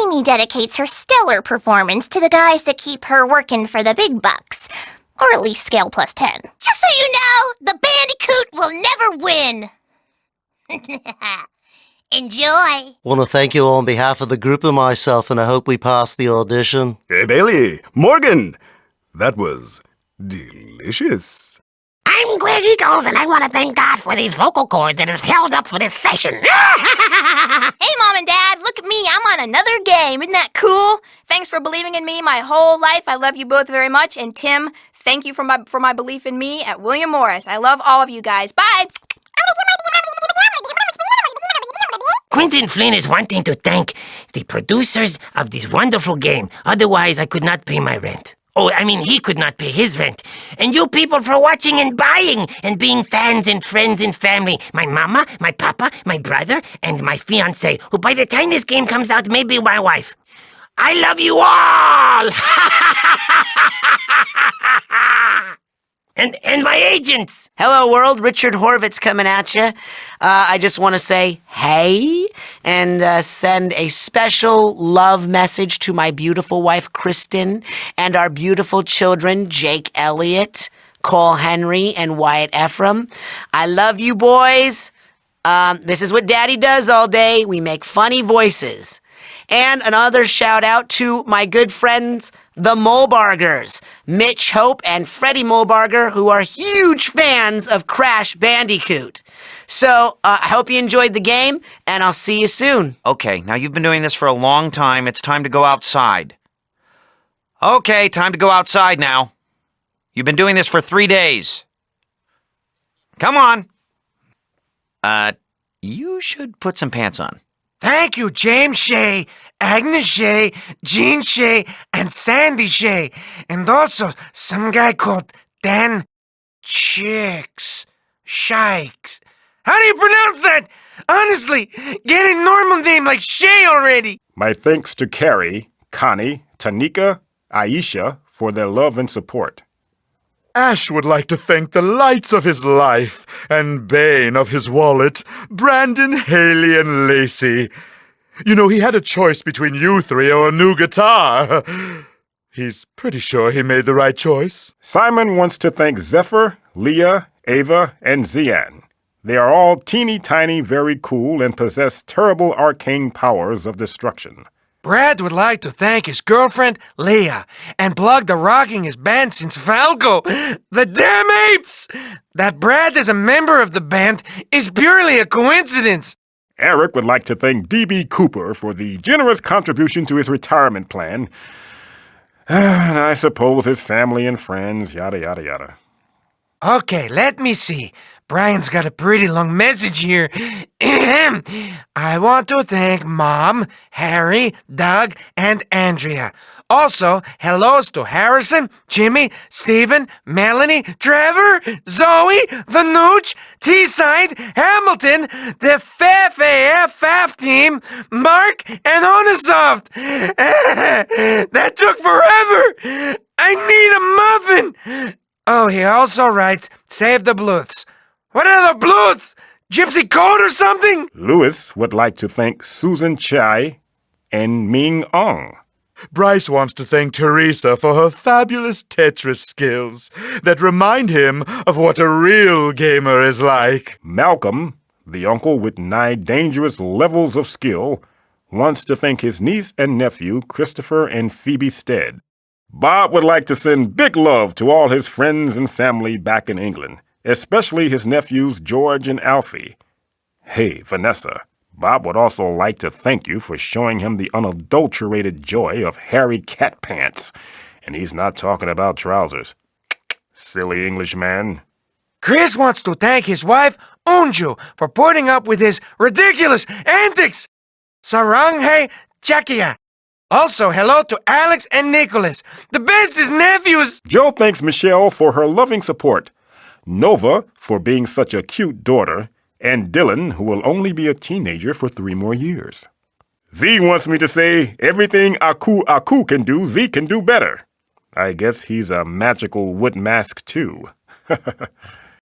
Amy dedicates her stellar performance to the guys that keep her working for the big bucks. Or at least scale plus 10. Just so you know, the Bandicoot will never win. Enjoy. Want to thank you all on behalf of the group and myself, and I hope we pass the audition. Hey, Bailey, Morgan, that was delicious. I'm Greg Eagles, and I want to thank God for these vocal cords that has held up for this session. Hey, Mom and Dad, look at me. I'm on another game. Isn't that cool? Thanks for believing in me my whole life. I love you both very much. And Tim, thank you for my belief in me at William Morris. I love all of you guys. Bye. Quentin Flynn is wanting to thank the producers of this wonderful game. Otherwise, I could not pay my rent. Oh, I mean, he could not pay his rent. And you people for watching and buying and being fans and friends and family. My mama, my papa, my brother, and my fiancé, who by the time this game comes out may be my wife. I love you all! And my agents! Hello, world. Richard Horvitz coming at you. I just want to say hey and send a special love message to my beautiful wife, Kristen, and our beautiful children, Jake Elliott, Cole Henry, and Wyatt Ephraim. I love you, boys. This is what Daddy does all day. We make funny voices. And another shout out to my good friends, the Mulbargers, Mitch Hope and Freddie Mulbarger, who are huge fans of Crash Bandicoot. So, I hope you enjoyed the game, and I'll see you soon. Okay, now you've been doing this for a long time. It's time to go outside. Okay, time to go outside now. You've been doing this for 3 days. Come on. You should put some pants on. Thank you, James Shea, Agnes Shea, Jean Shea, and Sandy Shea. And also some guy called Dan Shikes. How do you pronounce that? Honestly, get a normal name like Shea already. My thanks to Carrie, Connie, Tanika, Aisha for their love and support. Ash would like to thank the lights of his life and bane of his wallet, Brandon, Haley, and Lacey. You know, he had a choice between you three or a new guitar. He's pretty sure he made the right choice. Simon wants to thank Zephyr, Leah, Ava, and Zian. They are all teeny tiny, very cool, and possess terrible arcane powers of destruction. Brad would like to thank his girlfriend, Leah, and plug the rockingest band since Falco, the Damn Apes! That Brad is a member of the band is purely a coincidence. Eric would like to thank D.B. Cooper for the generous contribution to his retirement plan. And I suppose his family and friends, yada, yada, yada. Okay, let me see. Brian's got a pretty long message here. I want to thank Mom, Harry, Doug, and Andrea. Also, hellos to Harrison, Jimmy, Stephen, Melanie, Trevor, Zoe, the Nooch, T-Side, Hamilton, the FAF team, Mark, and Onasoft. That took forever. I need a muffin. Oh, he also writes, save the Bluths. What are the Bluths? Gypsy Code or something? Lewis would like to thank Susan Chai and Ming Ong. Bryce wants to thank Teresa for her fabulous Tetris skills that remind him of what a real gamer is like. Malcolm, the uncle with 9 dangerous levels of skill, wants to thank his niece and nephew, Christopher and Phoebe Stead. Bob would like to send big love to all his friends and family back in England, especially his nephews George and Alfie. Hey, Vanessa, Bob would also like to thank you for showing him the unadulterated joy of hairy cat pants. And he's not talking about trousers. Silly Englishman. Chris wants to thank his wife, Unju, for putting up with his ridiculous antics. Saranghe Chakia. Also, hello to Alex and Nicholas, the bestest nephews. Joe thanks Michelle for her loving support, Nova for being such a cute daughter, and Dylan, who will only be a teenager for 3 more years. Z wants me to say, everything Aku can do, Z can do better. I guess he's a magical wood mask, too.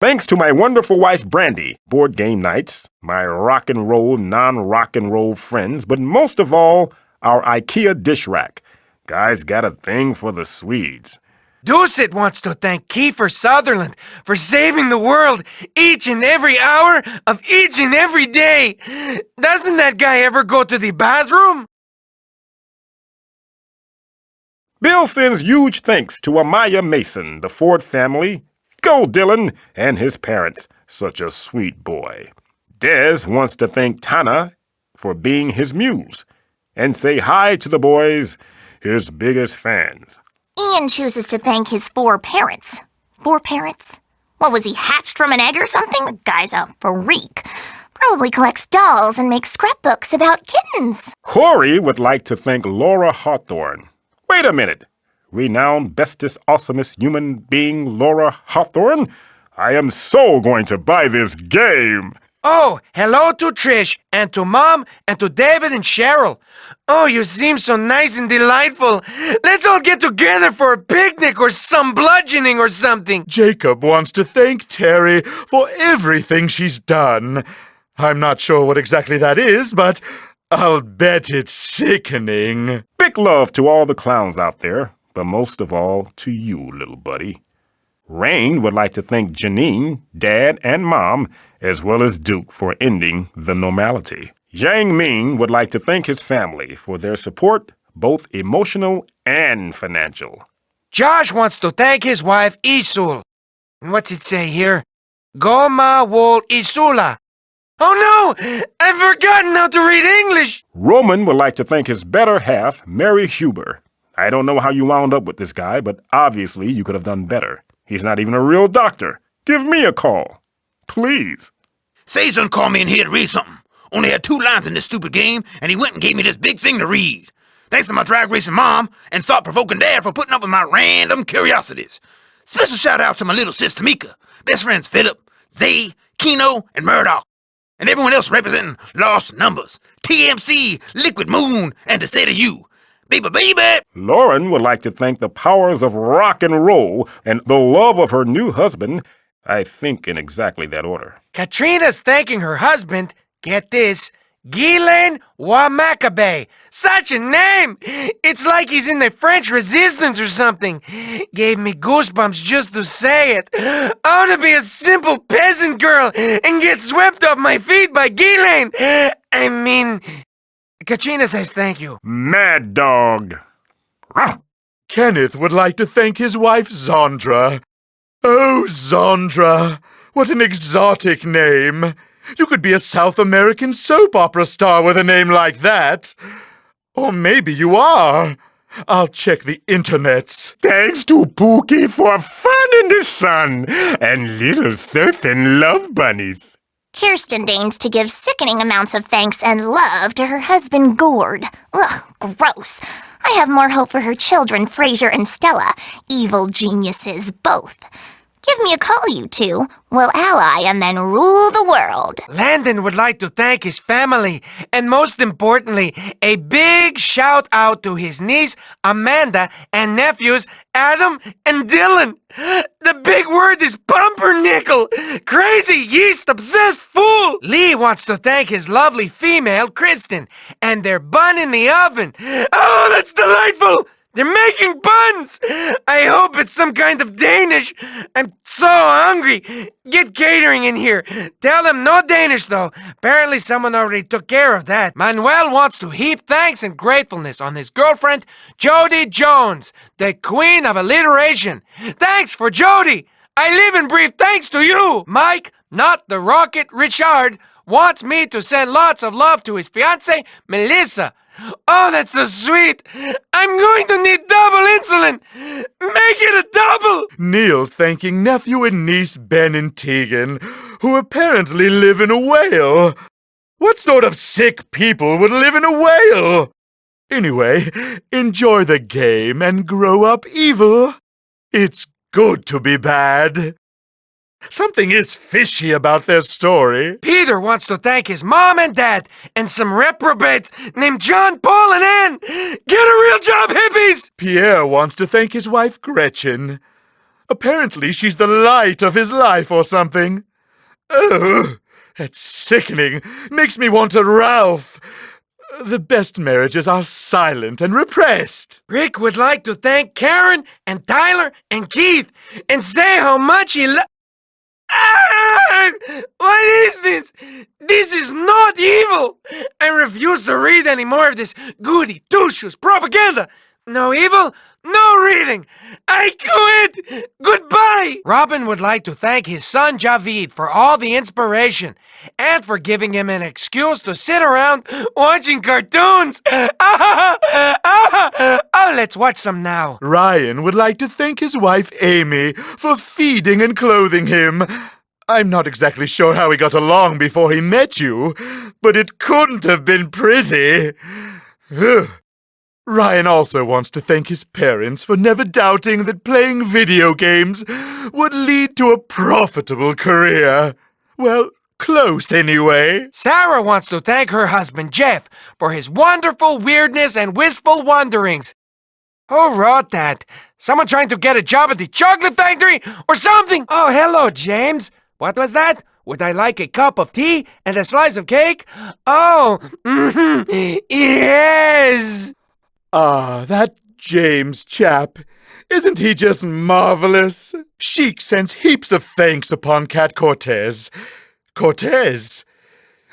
Thanks to my wonderful wife, Brandy, board game nights, my rock and roll, non-rock and roll friends, but most of all, our IKEA dish rack. Guy's got a thing for the Swedes. Doucet wants to thank Kiefer Sutherland for saving the world each and every hour of each and every day. Doesn't that guy ever go to the bathroom? Bill sends huge thanks to Amaya Mason, the Ford family, Go Dylan, and his parents. Such a sweet boy. Des wants to thank Tana for being his muse and say hi to the boys, his biggest fans. Ian chooses to thank his 4 parents. 4 parents? What, was he hatched from an egg or something? The guy's a freak. Probably collects dolls and makes scrapbooks about kittens. Corey would like to thank Laura Hawthorne. Wait a minute. Renowned bestest, awesomest human being Laura Hawthorne? I am so going to buy this game. Oh, hello to Trish, and to Mom, and to David and Cheryl. Oh, you seem so nice and delightful. Let's all get together for a picnic or some bludgeoning or something. Jacob wants to thank Terry for everything she's done. I'm not sure what exactly that is, but I'll bet it's sickening. Big love to all the clowns out there, but most of all to you, little buddy. Rain would like to thank Janine, Dad, and Mom, as well as Duke for ending the normality. Yang Ming would like to thank his family for their support, both emotional and financial. Josh wants to thank his wife, Isul. What's it say here? Goma wol Isula. Oh no! I've forgotten how to read English! Roman would like to thank his better half, Mary Huber. I don't know how you wound up with this guy, but obviously you could have done better. He's not even a real doctor. Give me a call. Please. Saison called me in here to read something. Only had 2 lines in this stupid game, and he went and gave me this big thing to read. Thanks to my drag racing mom and thought-provoking dad for putting up with my random curiosities. Special shout-out to my little sis Tamika, best friends Philip, Zay, Keno, and Murdoch, and everyone else representing Lost Numbers, TMC, Liquid Moon, and to say to you, baby, baby! Lauren would like to thank the powers of rock and roll and the love of her new husband, I think in exactly that order. Katrina's thanking her husband, get this, Ghislain Wamakabe. Such a name! It's like he's in the French Resistance or something. Gave me goosebumps just to say it. I want to be a simple peasant girl and get swept off my feet by Ghislain. I mean, Katrina says thank you. Mad Dog. Kenneth would like to thank his wife, Zondra. Oh, Zondra, what an exotic name. You could be a South American soap opera star with a name like that. Or maybe you are. I'll check the internets. Thanks to Pookie for fun in the sun and little surfing love bunnies. Kirsten deigns to give sickening amounts of thanks and love to her husband, Gord. Ugh, gross. I have more hope for her children, Fraser and Stella. Evil geniuses, both. Give me a call, you two. We'll ally and then rule the world. Landon would like to thank his family, and most importantly, a big shout out to his niece, Amanda, and nephews, Adam and Dylan. The big word is pumpernickel. Crazy, yeast-obsessed fool. Lee wants to thank his lovely female, Kristen, and their bun in the oven. Oh, that's delightful. They're making buns! I hope it's some kind of Danish. I'm so hungry. Get catering in here. Tell them no Danish, though. Apparently someone already took care of that. Manuel wants to heap thanks and gratefulness on his girlfriend, Jody Jones, the queen of alliteration. Thanks for Jody. I live and breathe thanks to you. Mike, not the Rocket Richard, wants me to send lots of love to his fiancée, Melissa. Oh, that's so sweet. I'm going to need double insulin. Make it a double. Neil's thanking nephew and niece Ben and Tegan, who apparently live in a whale. What sort of sick people would live in a whale? Anyway, enjoy the game and grow up evil. It's good to be bad. Something is fishy about their story. Peter wants to thank his mom and dad and some reprobates named John, Paul, and Ann. Get a real job, hippies! Pierre wants to thank his wife, Gretchen. Apparently she's the light of his life or something. Oh, that's sickening. Makes me want a Ralph. The best marriages are silent and repressed. Rick would like to thank Karen and Tyler and Keith and say how much he What is this? This is not evil! I refuse to read any more of this goody two-shoes propaganda. No evil, no reading. I quit! Goodbye! Robin would like to thank his son Javid for all the inspiration and for giving him an excuse to sit around watching cartoons. Oh, let's watch some now. Ryan would like to thank his wife Amy for feeding and clothing him. I'm not exactly sure how he got along before he met you, but it couldn't have been pretty. Ugh. Ryan also wants to thank his parents for never doubting that playing video games would lead to a profitable career. Well, close anyway. Sarah wants to thank her husband Jeff for his wonderful weirdness and wistful wanderings. Who wrote that? Someone trying to get a job at the chocolate factory or something? Oh, hello, James. What was that? Would I like a cup of tea and a slice of cake? Oh, yes. Ah, that James chap. Isn't he just marvelous? Chic sends heaps of thanks upon Cat Cortez. Cortez?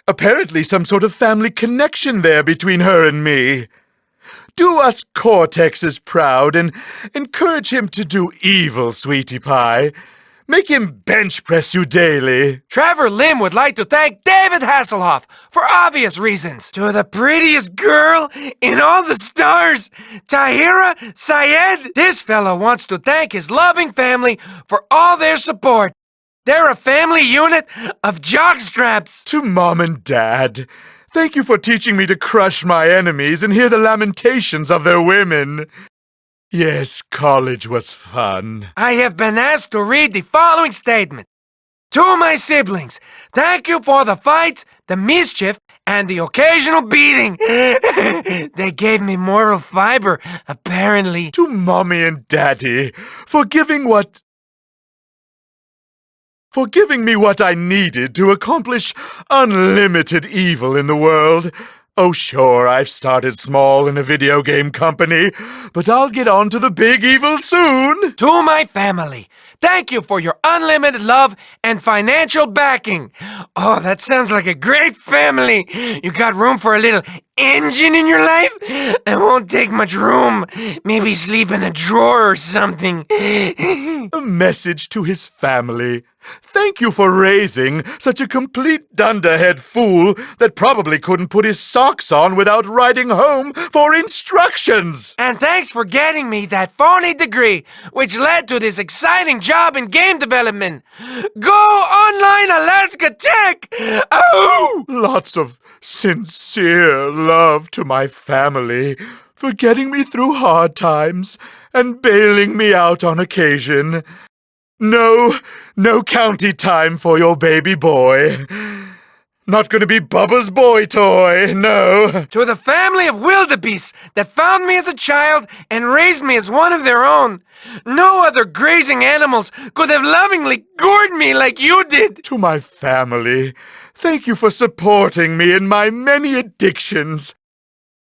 Apparently some sort of family connection there between her and me. Do us Cortexes proud and encourage him to do evil, sweetie pie. Make him bench press you daily. Trevor Lim would like to thank David Hasselhoff for obvious reasons. To the prettiest girl in all the stars, Tahira Syed. This fellow wants to thank his loving family for all their support. They're a family unit of jockstraps. To Mom and Dad, thank you for teaching me to crush my enemies and hear the lamentations of their women. Yes, college was fun. I have been asked to read the following statement. To my siblings, thank you for the fights, the mischief, and the occasional beating. They gave me moral fiber, apparently. To Mommy and Daddy, for giving me what I needed to accomplish unlimited evil in the world. Oh, sure, I've started small in a video game company, but I'll get on to the big evil soon. To my family, thank you for your unlimited love and financial backing. Oh, that sounds like a great family. You got room for a little engine in your life? It won't take much room. Maybe sleep in a drawer or something. A message to his family. Thank you for raising such a complete dunderhead fool that probably couldn't put his socks on without writing home for instructions. And thanks for getting me that phony degree, which led to this exciting job in game development. Go online, Alaska Tech! Oh! Lots of sincere love to my family for getting me through hard times and bailing me out on occasion. No county time for your baby boy. Not gonna be Bubba's boy toy, no. To the family of wildebeests that found me as a child and raised me as one of their own. No other grazing animals could have lovingly gored me like you did. To my family, thank you for supporting me in my many addictions.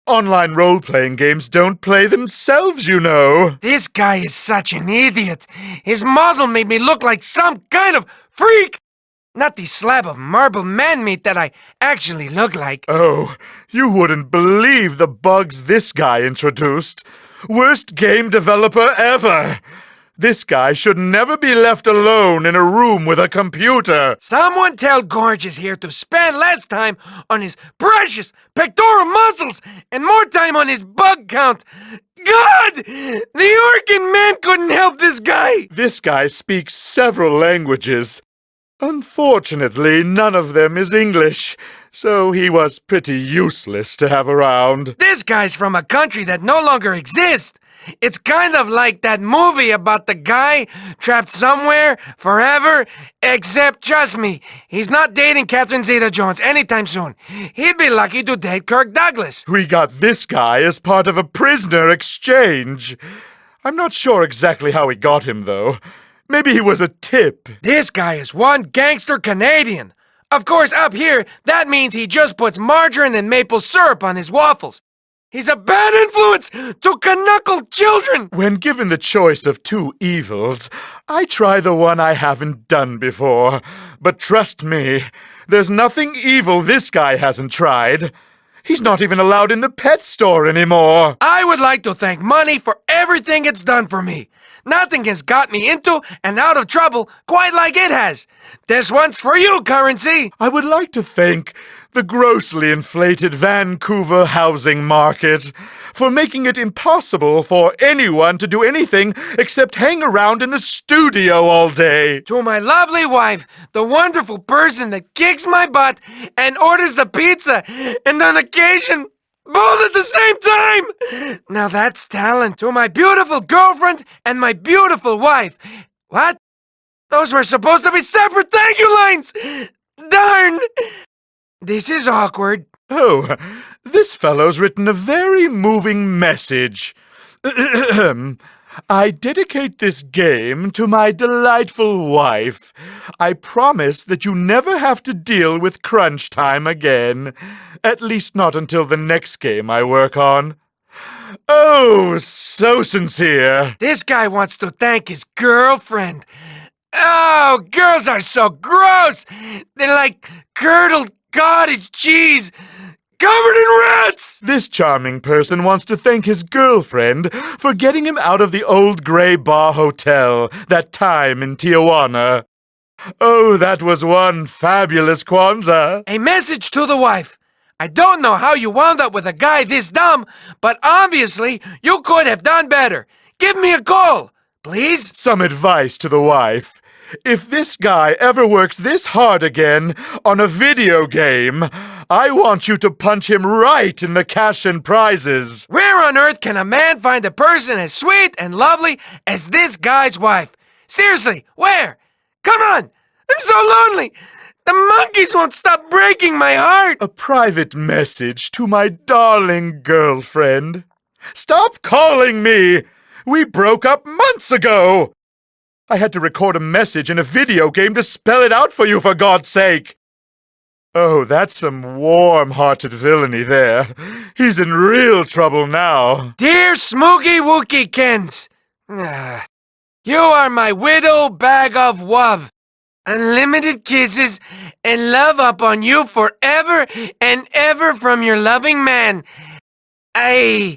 Online role-playing games don't play themselves, you know. This guy is such an idiot. His model made me look like some kind of freak. Not the slab of marble man-meat that I actually look like. Oh, you wouldn't believe the bugs this guy introduced. Worst game developer ever. This guy should never be left alone in a room with a computer. Someone tell Gorgeous here to spend less time on his precious pectoral muscles and more time on his bug count. God! The Orkin man couldn't help this guy. This guy speaks several languages. Unfortunately, none of them is English, so he was pretty useless to have around. This guy's from a country that no longer exists. It's kind of like that movie about the guy trapped somewhere forever, except, trust me, he's not dating Catherine Zeta-Jones anytime soon. He'd be lucky to date Kirk Douglas. We got this guy as part of a prisoner exchange. I'm not sure exactly how we got him, though. Maybe he was a tip. This guy is one gangster Canadian. Of course, up here, that means he just puts margarine and maple syrup on his waffles. He's a bad influence to knuckle children! When given the choice of two evils, I try the one I haven't done before. But trust me, there's nothing evil this guy hasn't tried. He's not even allowed in the pet store anymore. I would like to thank money for everything it's done for me. Nothing has got me into and out of trouble quite like it has. This one's for you, Currency. I would like to thank the grossly inflated Vancouver housing market for making it impossible for anyone to do anything except hang around in the studio all day. To my lovely wife, the wonderful person that kicks my butt and orders the pizza, and on occasion, both at the same time! Now that's talent. To my beautiful girlfriend and my beautiful wife. What? Those were supposed to be separate thank you lines! Darn! This is awkward. Oh, this fellow's written a very moving message. I dedicate this game to my delightful wife. I promise that you never have to deal with crunch time again. At least not until the next game I work on. Oh, so sincere. This guy wants to thank his girlfriend. Oh, girls are so gross. They're like curdled cottage cheese, covered in rats! This charming person wants to thank his girlfriend for getting him out of the old gray bar hotel that time in Tijuana. Oh, that was one fabulous Kwanzaa. A message to the wife. I don't know how you wound up with a guy this dumb, but obviously you could have done better. Give me a call, please. Some advice to the wife. If this guy ever works this hard again on a video game, I want you to punch him right in the cash and prizes. Where on earth can a man find a person as sweet and lovely as this guy's wife? Seriously, where? Come on! I'm so lonely! The monkeys won't stop breaking my heart! A private message to my darling girlfriend. Stop calling me! We broke up months ago! I had to record a message in a video game to spell it out for you, for God's sake! Oh, that's some warm-hearted villainy there. He's in real trouble now. Dear Smooky Wookie Kens, you are my widow bag of love. Unlimited kisses and love up on you forever and ever from your loving man. I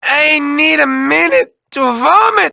need a minute to vomit.